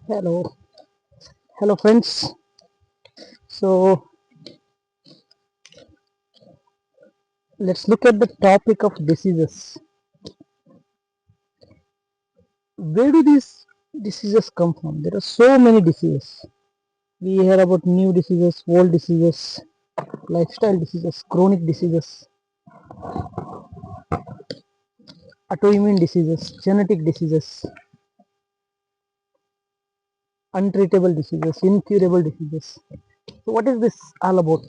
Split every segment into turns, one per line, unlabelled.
Hello, hello friends. So let's look at the topic of diseases. Where do these diseases come from? There are so many diseases. We hear about new diseases, old diseases, lifestyle diseases, chronic diseases, autoimmune diseases, genetic diseases, untreatable diseases, incurable diseases. So what is this all about?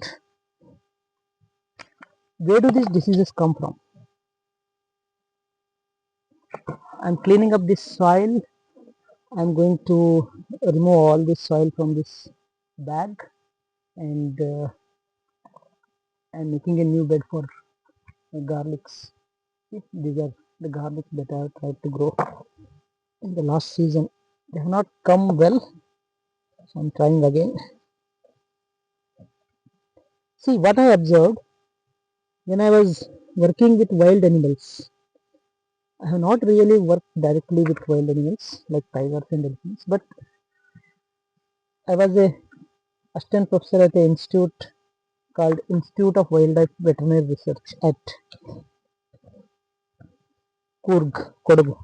Where do these diseases come from? I'm cleaning up this soil. I'm going to remove all this soil from this bag and I'm making a new bed for garlics. See, these are the garlics that I have tried to grow in the last season. They have not come well, so I'm trying again. See, what I observed when I was working with wild animals. I have not really worked directly with wild animals like tigers and elephants, but I was a assistant professor at an institute called Institute of Wildlife Veterinary Research at Kodagu.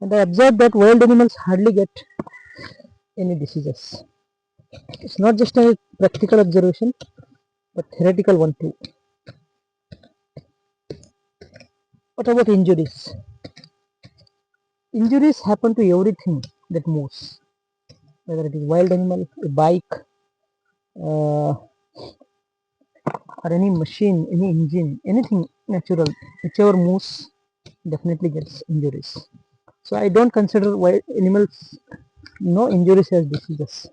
And I observed that wild animals hardly get any diseases. It's not just a practical observation, but theoretical one too. What about injuries? Injuries happen to everything that moves, whether it is wild animal, a bike, or any machine, any engine, anything natural, whichever moves definitely gets injuries. So I don't consider wild animals no injuries as diseases.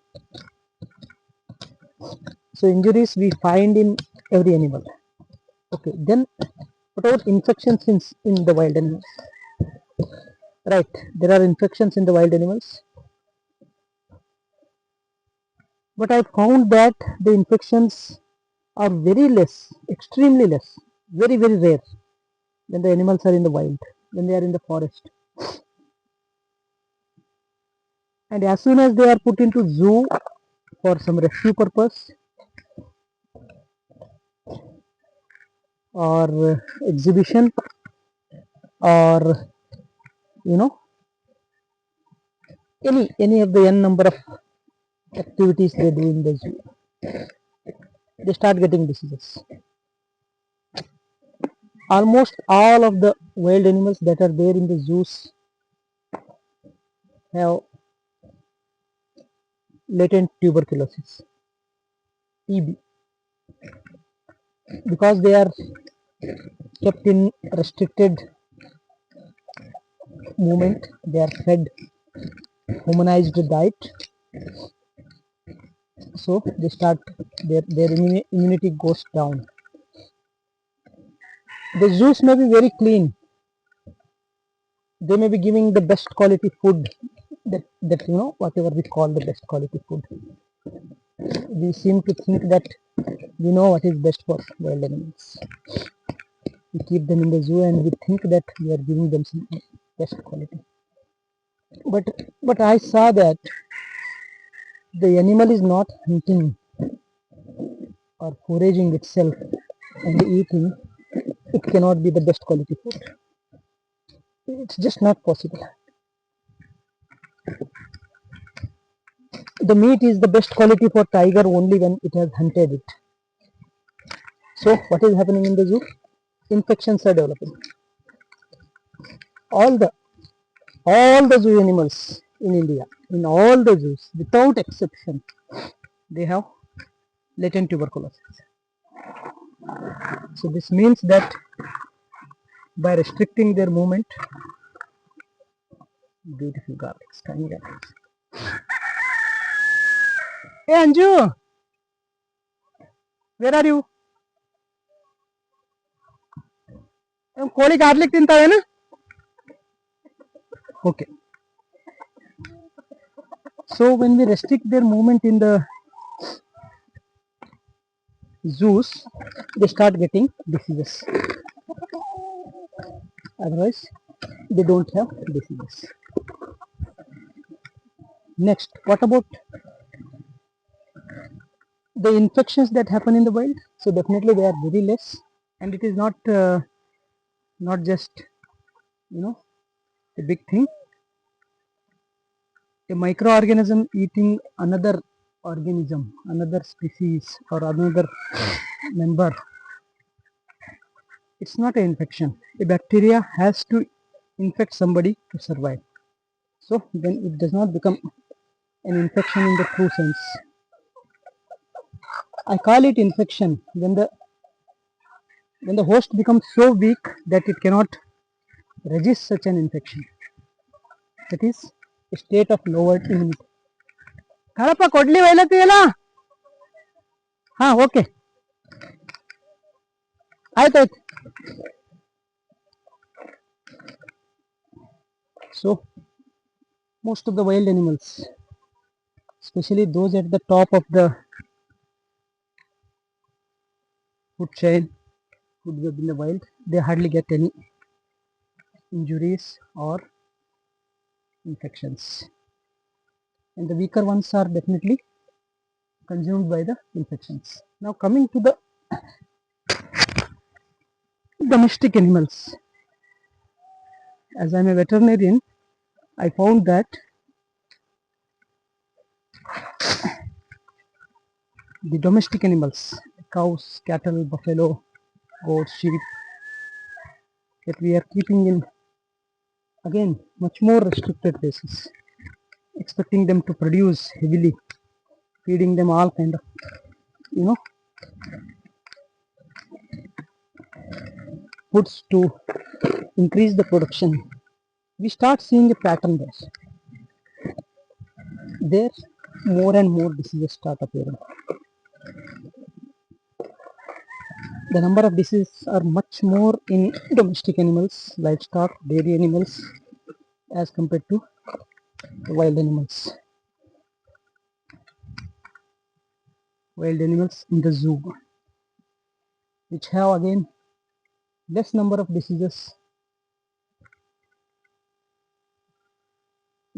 So injuries we find in every animal. Okay, then what about infections in the wild animals? Right, there are infections in the wild animals, but I found that the infections are very less, extremely less, very rare when the animals are in the wild, when they are in the forest. And as soon as they are put into zoo for some rescue purpose or exhibition or you know any of the n number of activities they do in the zoo, they start getting diseases. Almost all of the wild animals that are there in the zoos have latent tuberculosis, TB, because they are kept in restricted movement. They are fed humanized diet, so they start their immunity goes down. The zoos may be very clean. They may be giving the best quality food that whatever we call the best quality food. We seem to think that we know what is best for wild animals. We keep them in the zoo and we think that we are giving them some best quality. But I saw that the animal is not hunting or foraging itself and eating. It cannot be the best quality food. It's just not possible. The meat is the best quality for tiger only when it has hunted it. So what is happening in the zoo? Infections are developing. All the zoo animals in India, in all the zoos, without exception, they have latent tuberculosis. So this means that by restricting their movement, beautiful garlics, tiny garlics. Hey Anju, where are you? ಕೋಳಿ garlic ತಿಂತಾವೇನು? Okay. So when we restrict their movement in the zoos, they start getting diseases. Otherwise, they don't have diseases. Next, what about the infections that happen in the wild? So definitely they are very less, and it is not just a big thing. A microorganism eating another organism, another species or another member, it's not an infection. A bacteria has to infect somebody to survive. So then it does not become an infection in the true sense. I call it infection when the host becomes so weak that it cannot resist such an infection. That is a state of lowered immunity. Kalappa ಕೊಡ್ಲಿ ಒಯ್ಲತ್ತೀಯಲ್ಲ ಹಾ okay ಆಯ್ತಾಯ್ತು. So most of the wild animals, especially those at the top of the food chain, food web in the wild, they hardly get any injuries or infections, and the weaker ones are definitely consumed by the infections. Now coming to the domestic animals, as I am a veterinarian, I found that the domestic animals, cows, cattle, buffalo, goats, sheep, that we are keeping in again much more restricted places, expecting them to produce heavily, feeding them all kind of foods to increase the production. We start seeing a pattern there more and more diseases start appearing. The number of diseases are much more in domestic animals, livestock, dairy animals, as compared to wild animals. Wild animals in the zoo, which have again less number of diseases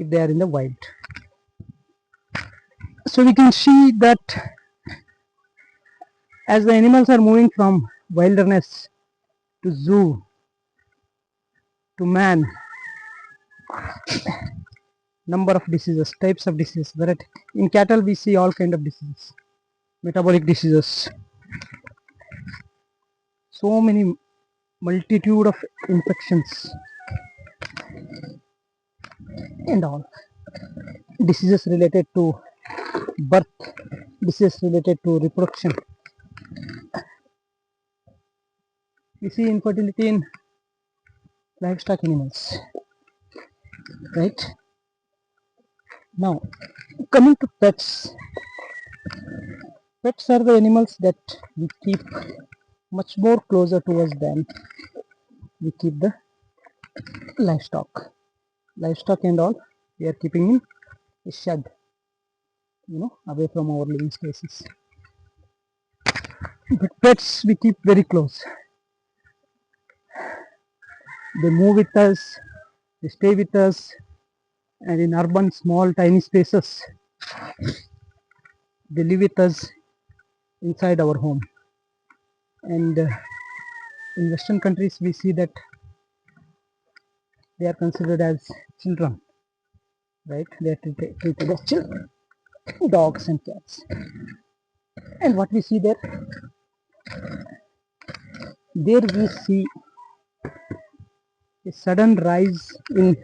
if they are in the wild. So we can see that as the animals are moving from wilderness to zoo to man, number of diseases, types of diseases. But in cattle we see all kind of diseases, metabolic diseases, so many multitude of infections and all diseases related to birth, diseases related to reproduction. We see infertility in livestock animals, right? Now coming to pets, pets are the animals that we keep much more closer to us than we keep the livestock and all we are keeping in a shed, away from our living spaces. But pets we keep very close. They move with us, they stay with us, and in urban small tiny spaces they live with us inside our home. And in Western countries we see that they are considered as children, right? They are treated as children, dogs and cats. And what we see there we see a sudden rise in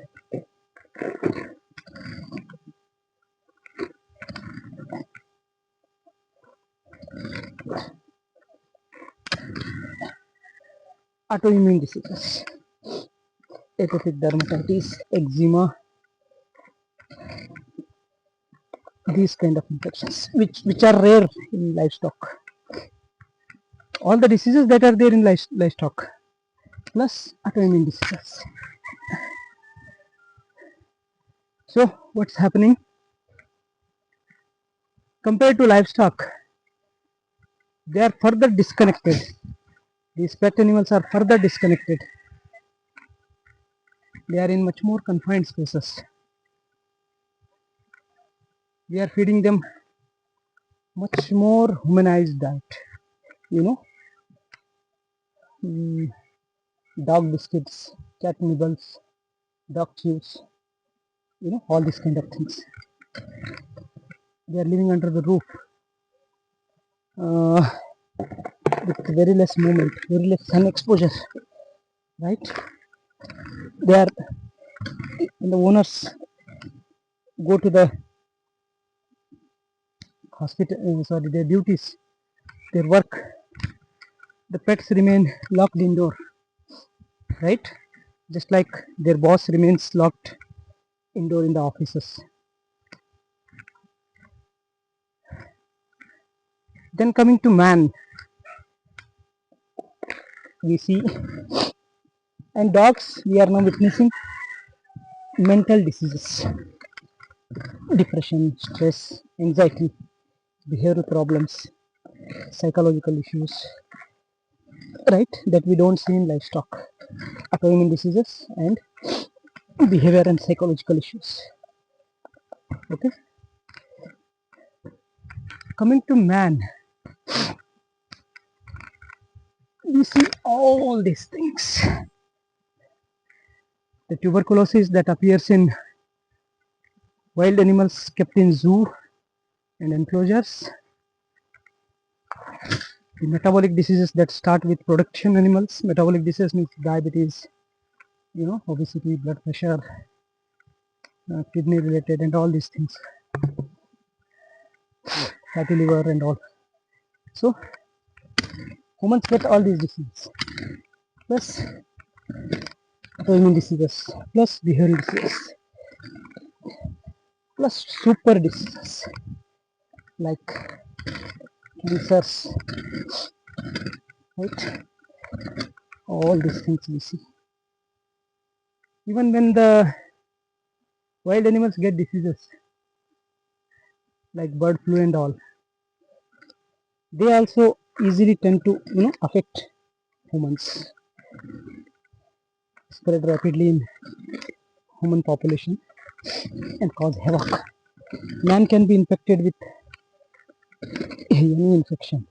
autoimmune diseases, atopic dermatitis, eczema, these kind of infections which are rare in livestock. All the diseases that are there in livestock plus autoimmune diseases. So what's happening compared to livestock? They are further disconnected. These pet animals are further disconnected They are in much more confined spaces. We are feeding them much more humanized diet, you know, dog biscuits, cat nibbles, dog chews, all these kind of things. They are living under the roof uh, with very less movement, very less sun exposure, right? They are, when the owners go to the hospital, their duties, their work, the pets remain locked indoor, right? Just like their boss remains locked indoor in the offices. Then coming to man, we see, and dogs, we are now witnessing mental diseases, depression, stress, anxiety, behavioral problems, psychological issues, right? That we don't see in livestock, autoimmune diseases and behavior and psychological issues. Okay, coming to man, we see all these things. The tuberculosis that appears in wild animals kept in zoo and enclosures, the metabolic diseases that start with production animals. Metabolic disease means diabetes, obesity, blood pressure, kidney related, and all these things, fatty liver and all. So humans get all these diseases, plus autoimmune diseases, plus behavioral diseases, plus super diseases like cancers, right? All these things we see. Even when the wild animals get diseases like bird flu and all, they also easily tend to affect humans, spread rapidly in human population and cause havoc. Man can be infected with any infection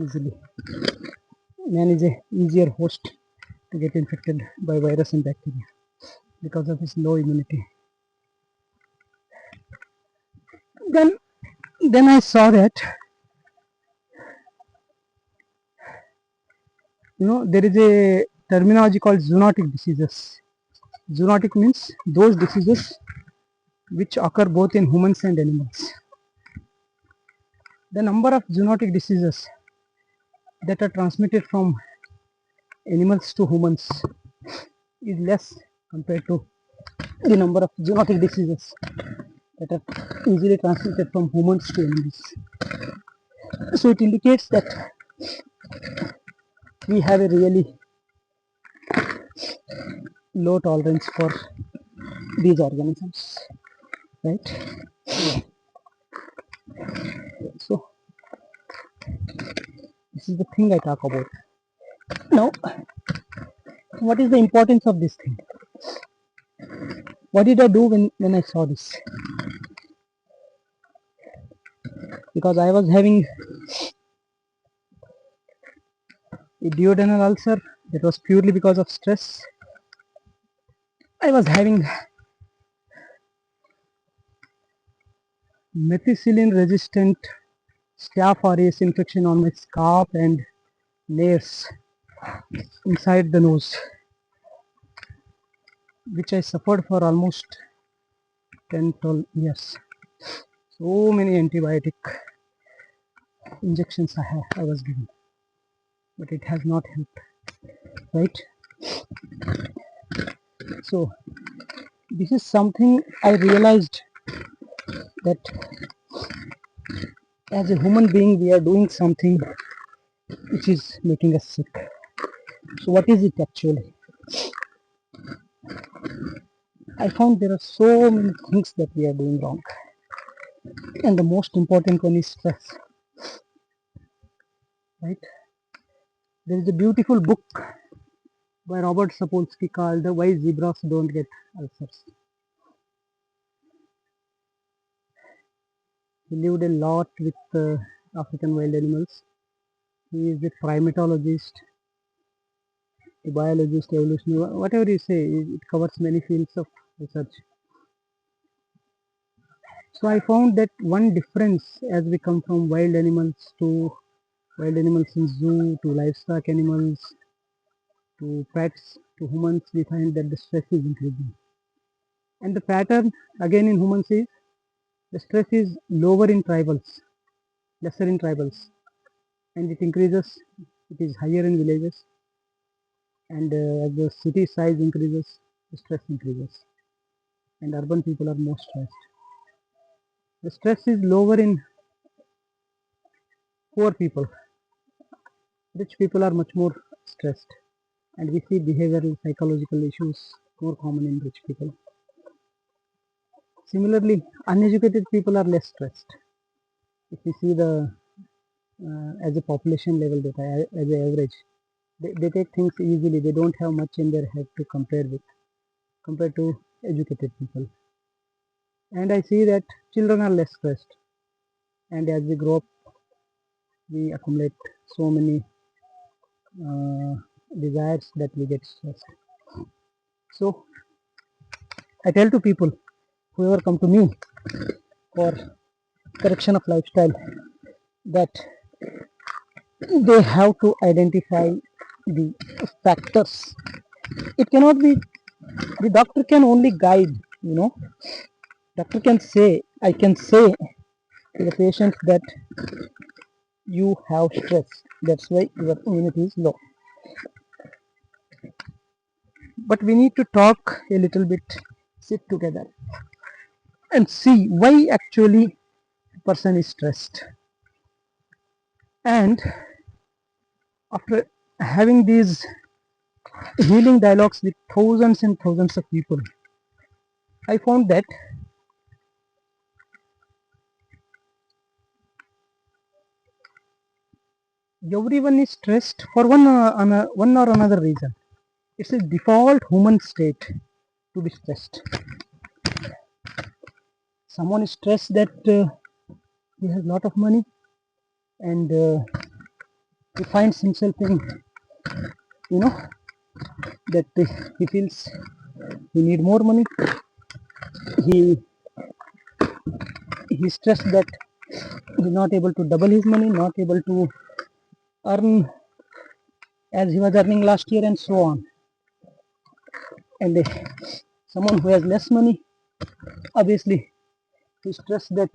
easily. Man is a easier host to get infected by virus and bacteria because of his low immunity. Then I saw that there is a terminology called zoonotic diseases. Zoonotic means those diseases which occur both in humans and animals. The number of zoonotic diseases that are transmitted from animals to humans is less compared to the number of zoonotic diseases that are easily transmitted from humans to animals. So it indicates that we have a really low tolerance for these organisms, right? So this is the thing I talk about. Now, what is the importance of this thing? What did I do when I saw this? Because I was having a duodenal ulcer that was purely because of stress. I was having methicillin resistant staph aureus infection on my scalp and layers inside the nose, which I suffered for almost 10-12 years. So many antibiotic injections I was given, but it has not helped, right? So this is something I realized, that as a human being we are doing something which is making us sick. So what is it actually? I found there are so many things that we are doing wrong, and the most important one is stress, right? There is a beautiful book by Robert Sapolsky called Why Zebras Don't Get Ulcers. He lived a lot with African wild animals. He is a primatologist, a biologist, evolutionist, whatever you say, it covers many fields of research. So I found that one difference as we come from wild animals to wild animals in zoo to livestock animals to pets to humans, we find that the stress is increasing. And the pattern again in humans is the stress is lower in tribals, lesser in tribals, and it increases, it is higher in villages, and as the city size increases, the stress increases, and urban people are more stressed. The stress is lower in poor people. Rich people are much more stressed, and we see behavioral psychological issues more common in rich people. Similarly, uneducated people are less stressed. If we see the as a population level data, as an average, they take things easily. They don't have much in their head to compare with, compared to educated people. And I see that children are less stressed, and as we grow up, we accumulate so many desires that we get stressed. So I tell to people, whoever come to me for correction of lifestyle, that they have to identify the factors. It cannot be the doctor can only guide, doctor can say, I can say to the patient that you have stress, that's why your immunity is low. But we need to talk a little bit, sit together and see why actually a person is stressed. And after having these healing dialogues with thousands and thousands of people, I found that everyone is stressed for one or another reason. It's a default human state to be stressed. Someone is stressed that he has a lot of money, and he finds himself in, that he feels he need more money. He he's stressed that he's not able to double his money, not able to earn as he was earning last year, and so on. And someone who has less money, obviously he's stressed that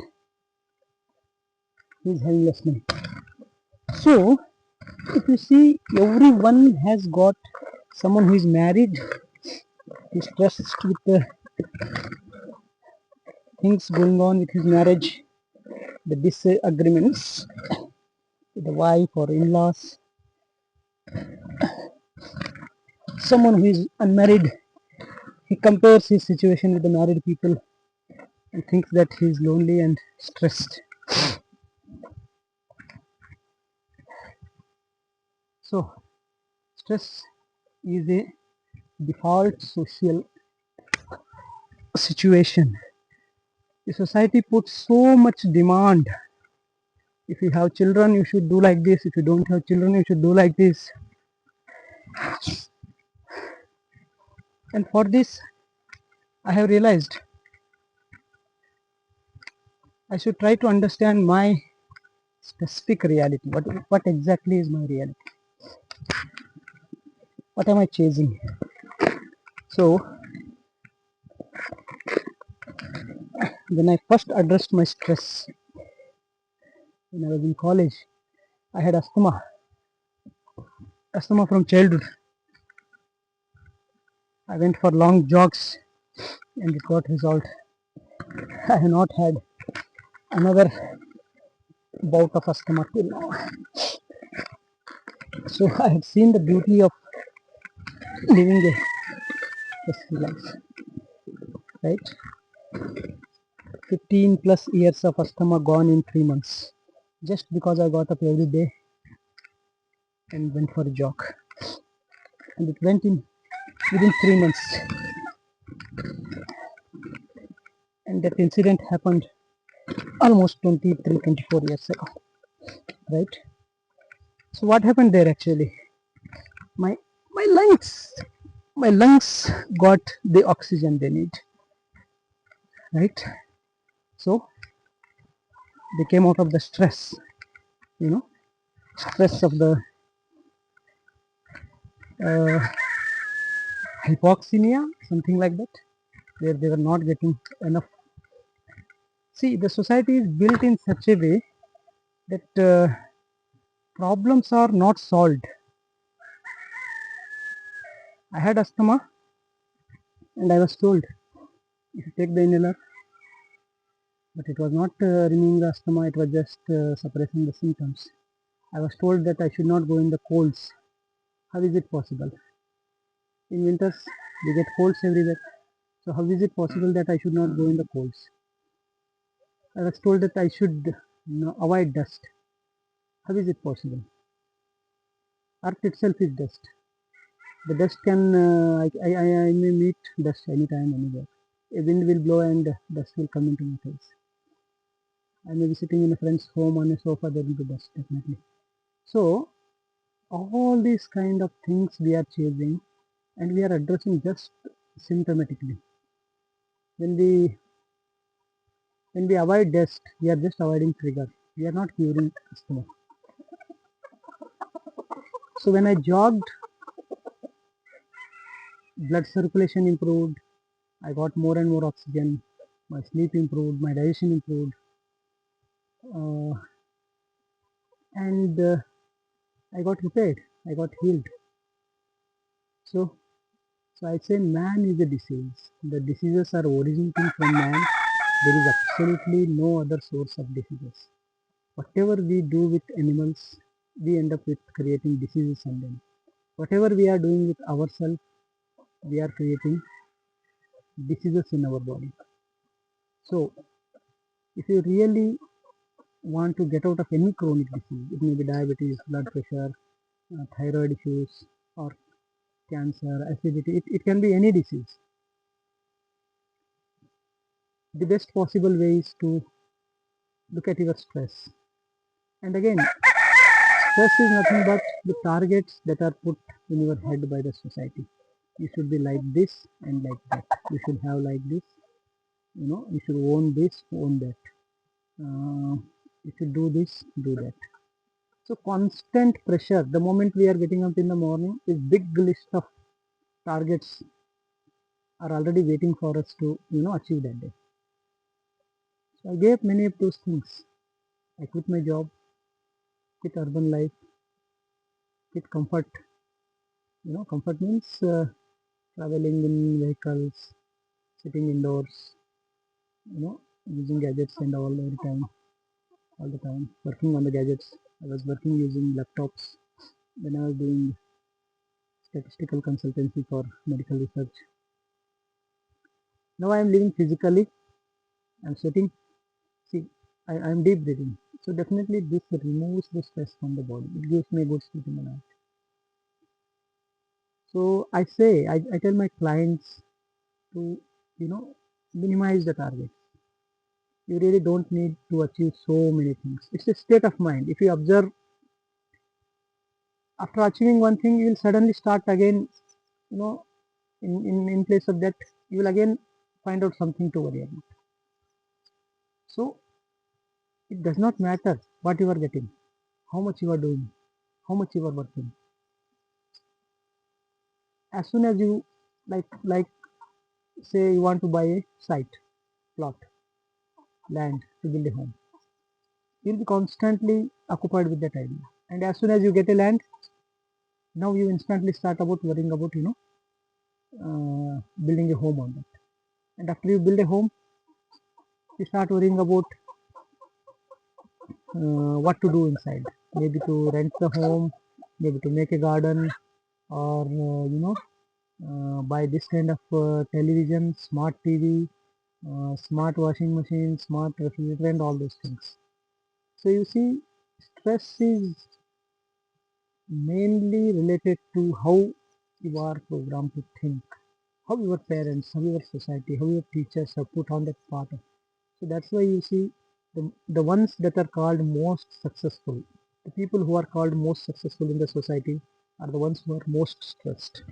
he's having less money. So if you see, everyone has got someone who is married, he's stressed with the things going on with his marriage, the disagreements with the wife or in-laws. Someone who is unmarried, he compares his situation with the married people and thinks that he is lonely and stressed. So stress is a default social situation. The society puts so much demand. If you have children, you should do like this. If you don't have children, you should do like this. And for this, I have realized I should try to understand my specific reality. What exactly is my reality? What am I chasing? So when I first addressed my stress, when I was in college, I had asthma from childhood. I went for long jogs and it got resolved. I have not had another bout of asthma till now. So I had seen the beauty of living a stressful life, right? 15 plus years of asthma gone in 3 months, just because I got up every day and went for a jog. and it went in within 3 months. And that incident happened almost 23, 24 years ago, right? So what happened there actually? My my lungs, my lungs got the oxygen they need, right? So they came out of the stress, you know, stress of the uh, hypoxemia, something like that, where they were not getting enough. See, the society is built in such a way that problems are not solved. I had asthma, and I was told if you take the inhaler, but it was not removing the asthma, it was just suppressing the symptoms. I was told that I should not go in the colds. How is it possible? In winters, we get colds everywhere. So how is it possible that I should not go in the colds? I was told that I should avoid dust. How is it possible? Earth itself is dust. The dust can, I may meet dust anytime, anywhere. A wind will blow and dust will come into my face. I may be sitting in a friend's home on a sofa, there will be dust, definitely. So, all these kind of things we are chasing and we are addressing just symptomatically. When we avoid dust, we are just avoiding trigger. We are not curing asthma. So when I jogged, blood circulation improved, I got more and more oxygen, my sleep improved, my digestion improved, uh, and I got repaired, I got healed. So, so I say man is a disease. The diseases are originating from man. There is absolutely no other source of diseases. Whatever we do with animals, we end up with creating diseases on them. Whatever we are doing with ourselves, we are creating diseases in our body. So, if you really want to get out of any chronic disease, it may be diabetes, blood pressure, thyroid issues, or cancer, acidity, it can be any disease. The best possible way is to look at your stress. And again, stress is nothing but the targets that are put in your head by the society. You should be like this and like that. You should have like this. You should own this, own that. You should do this, do that. So constant pressure. The moment we are getting up in the morning, a big list of targets are already waiting for us to achieve that day. So I gave many of those things. I quit my job, quit urban life, quit comfort. Comfort means traveling in vehicles, sitting indoors, using gadgets and all the time, working on the gadgets. I was working using laptops when I was doing statistical consultancy for medical research. Now I am living physically. I'm sitting. See, I'm deep breathing. So definitely this removes the stress from the body. It gives me a good sleep in the night. So I tell my clients to, minimize the target. You really don't need to achieve so many things. It's a state of mind. If you observe, after achieving one thing, you will suddenly start again, you know, in place of that, you will again find out something to worry about. So it does not matter what you are getting, how much you are doing, how much you are working. As soon as you like say you want to buy a site, plot, land to build a home, you'll be constantly occupied with that idea. And as soon as you get a land, now you instantly start about worrying about building a home on that. And after you build a home, you start worrying about what to do inside. Maybe to rent the home, maybe to make a garden, or buy this kind of television, smart TV, smart washing machine, smart refrigerator, and all those things. So you see, stress is mainly related to how You are programmed to think how your parents, how your society, how your teachers have put on that path. So that's why you see the ones that are called most successful, the people who are called most successful in the society are the ones who are most stressed.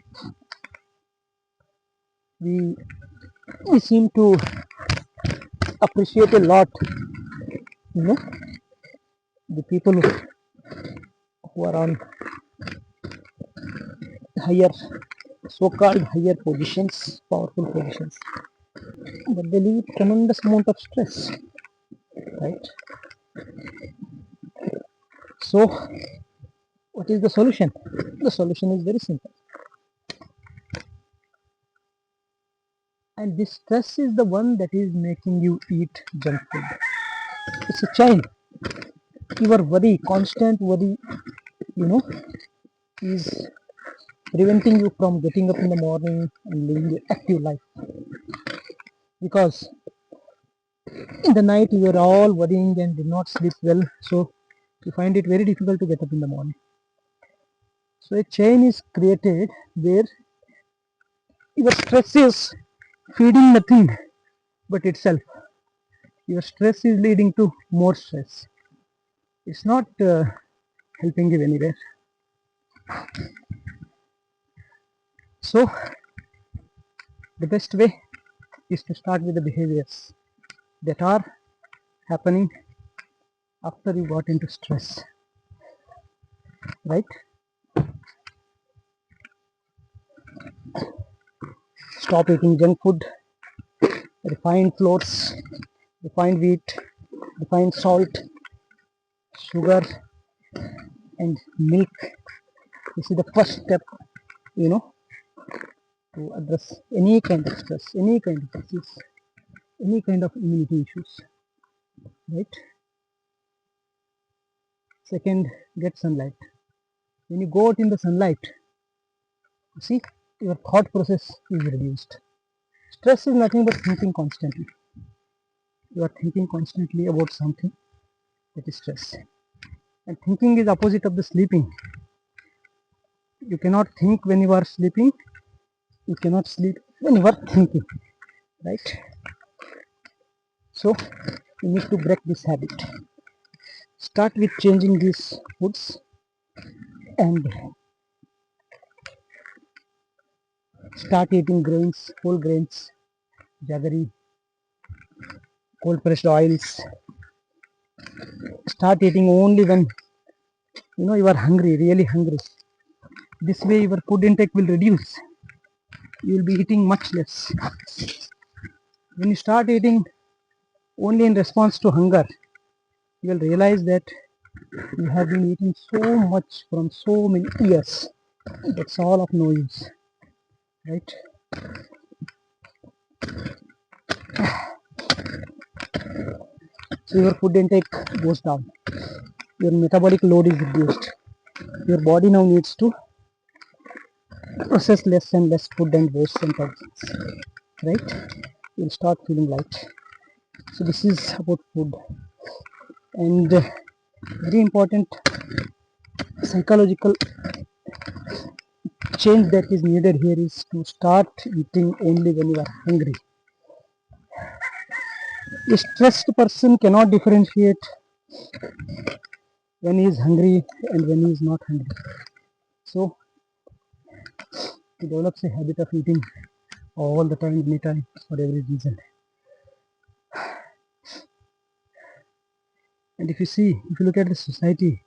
We, we seem to appreciate a lot, you know, the people who are on higher, so-called higher positions, powerful positions, but they live tremendous amount of stress, right? So, what is the solution? The solution is very simple, and this stress is the one that is making you eat junk food. It's a chain. Your worry, constant worry, you know, is preventing you from getting up in the morning and living an active life. Because in the night you are all worrying and did not sleep well, so you find it very difficult to get up in the morning. So a chain is created where your stress is feeding nothing but itself. Your stress is leading to more stress. It's not helping you anywhere. So the best way is to start with the behaviors that are happening after you got into stress, right? Stop eating junk food, refined flours, refined wheat, refined salt, sugar, and milk. This is the first step, you know, to address any kind of stress, any kind of disease, any kind of immunity issues, right? Second, get sunlight. When you go out in the sunlight, you see, your thought process is reduced. Stress is nothing but thinking constantly. You are thinking constantly about something, that is stress. And thinking is opposite of the sleeping. You cannot think when you are sleeping. You cannot sleep when you are thinking, right? So you need to break this habit. Start with changing these foods and start eating grains, whole grains, jaggery, cold pressed oils. Start eating only when you are hungry, really hungry. This way your food intake will reduce. You will be eating much less. When you start eating only in response to hunger, you will realize that you have been eating so much from so many years. That's all of no use, right? So your food intake goes down. Your metabolic load is reduced. Your body now needs to process less and less food and waste and toxins, right? You'll start feeling light. So this is about food, and very important psychological change that is needed here is to start eating only when you are hungry. A stressed person cannot differentiate when he is hungry and when he is not hungry. So he develops a habit of eating all the time, anytime, for every reason. And if you look at the society,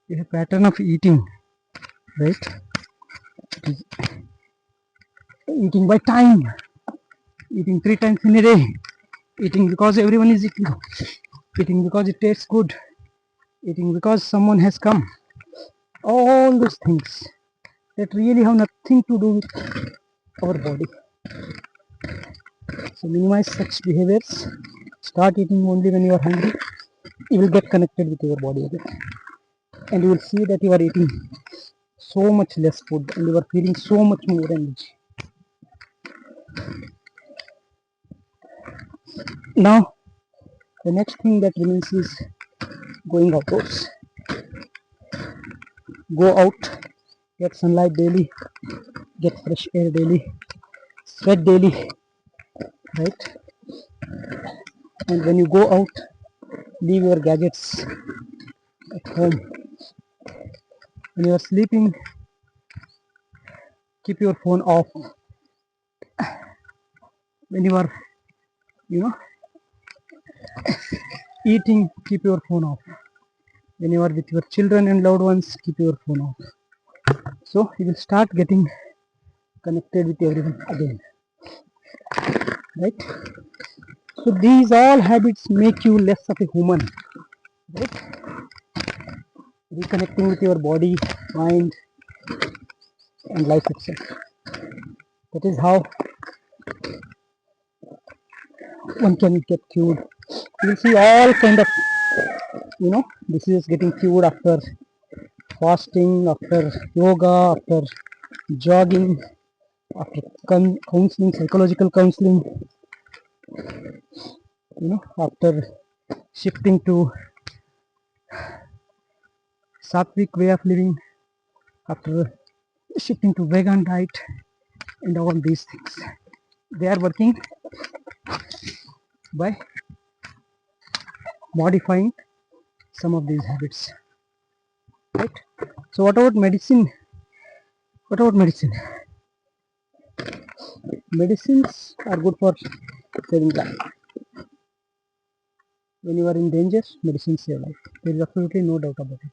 we have a pattern of eating, right? Eating by time, eating 3 times in a day, eating because everyone is eating because it tastes good, eating because someone has come. All those things that really have nothing to do with our body. So minimize such behaviors. Start eating only when you are hungry. You will get connected with your body again, and you will see that you are eating so much less food and you are feeling so much more energy. Now, the next thing that remains is going outdoors. Go out, get sunlight daily, get fresh air daily, sweat daily, right? And when you go out, leave your gadgets at home. When you are sleeping, keep your phone off. When you are, you know, eating, keep your phone off. When you are with your children and loved ones, keep your phone off. So you will start getting connected with everyone again, right? So these all habits make you less of a human, right? Reconnecting with your body, mind, and life itself. That is how one can get cured. You will see all kind of, diseases getting cured after fasting, after yoga, after jogging, after counseling, psychological counseling, after shifting to sattvic way of living, after shifting to vegan diet, and all these things. They are working by modifying some of these habits, right? So what about medicine? What about medicine? Medicines are good for saving life. When you are in danger, medicines save life. There is absolutely no doubt about it.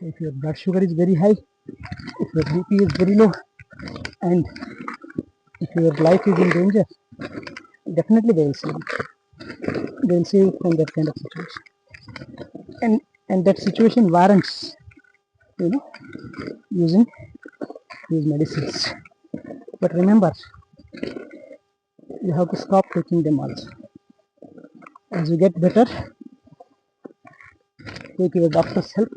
If your blood sugar is very high, if your BP is very low, and if your life is in danger, definitely they will save you. They will save you from that kind of situation. And that situation warrants, using these medicines. But remember, you have to stop taking them also. As you get better, take your doctor's help,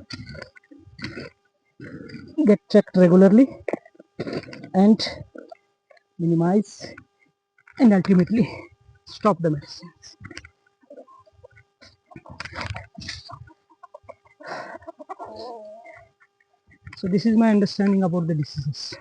get checked regularly, and minimize and ultimately stop the medicines. So this is my understanding about the diseases.